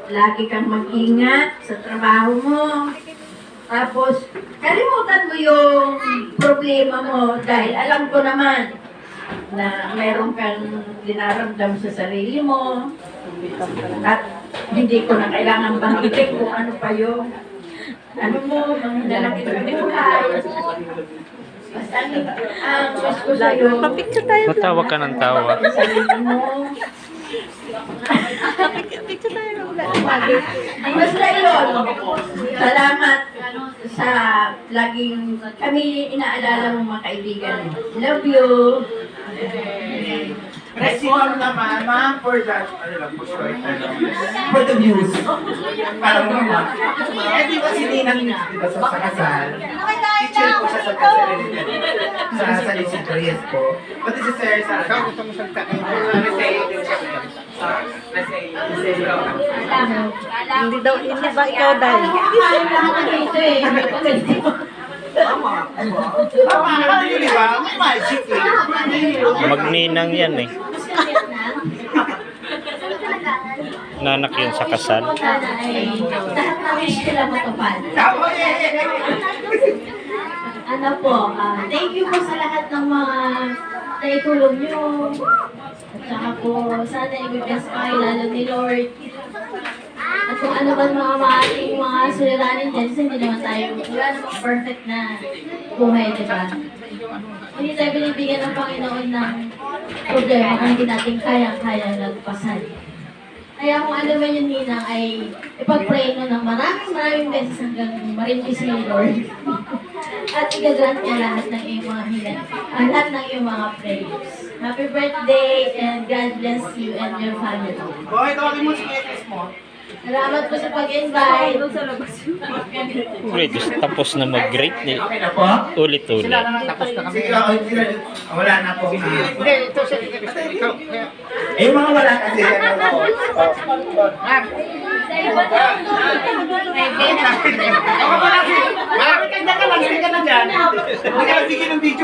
lagi kang mag-ingat sa trabaho mo. Tapos, kalimutan mo yung problema mo dahil alam ko naman na meron kang dinaramdam sa sarili mo at hindi ko na kailangan banggitin kung ano pa yung ano mo, mga dalangin mo buhay. Basta ang gusto ko sa'yo, Matawa ka ng tawa. sarili mo. Basta yun, salamat sa laging kami inaalala mo mga kaibigan. Love you. Next one naman, ma'am, for that, ano lang po, sorry, for the views. Parang naman. Eh, di ba si Ninang, di ba sa kasal? Teacher po siya sa kasal, sa San Chris po. Pati si Sir Sarah. Ikaw, gusto mo siyang Reseo din siya. Reseo. Hindi ba ikaw dahil? Tama, ano yun, di ba? May magic eh. Magninang yan eh. Nanak yun sa kasal. Sana ay lahat ng wish nila matupad. Tama eh. Ano po, thank you po sa lahat ng mga naitulong nyo. At saka po, sana i-bless kayo lalo ni Lord. At kung ano man mga ating mga suliranin dyan, kasi hindi naman tayo, wala namang perfect na buhay, di ba? Hindi tayo binibigyan ng Panginoon ng problema kung hindi natin kayang-kayang nagpasan. Kaya kung ano man yung ninang ay ipag-pray mo ng maraming beses hanggang marimpi si Lord. At i-grant niya lahat ng iyong mga hilan, lahat ng iyong mga prayers. Happy birthday and God bless you and your family. Boy, tawagin mo si Ekis mo. Salamat po sa pag-invite. Great, tapos na mag-great ni Okay na po? ulit-ulit. Tapos na kami. Sige, wala na po. Hindi, ito siya. Ikaw. Eh, mga wala kasi. Ma'am. Ako pa lang. Ma'am, kanda ka lang. Hindi ka na dyan. Hindi ka nagbigay ng video.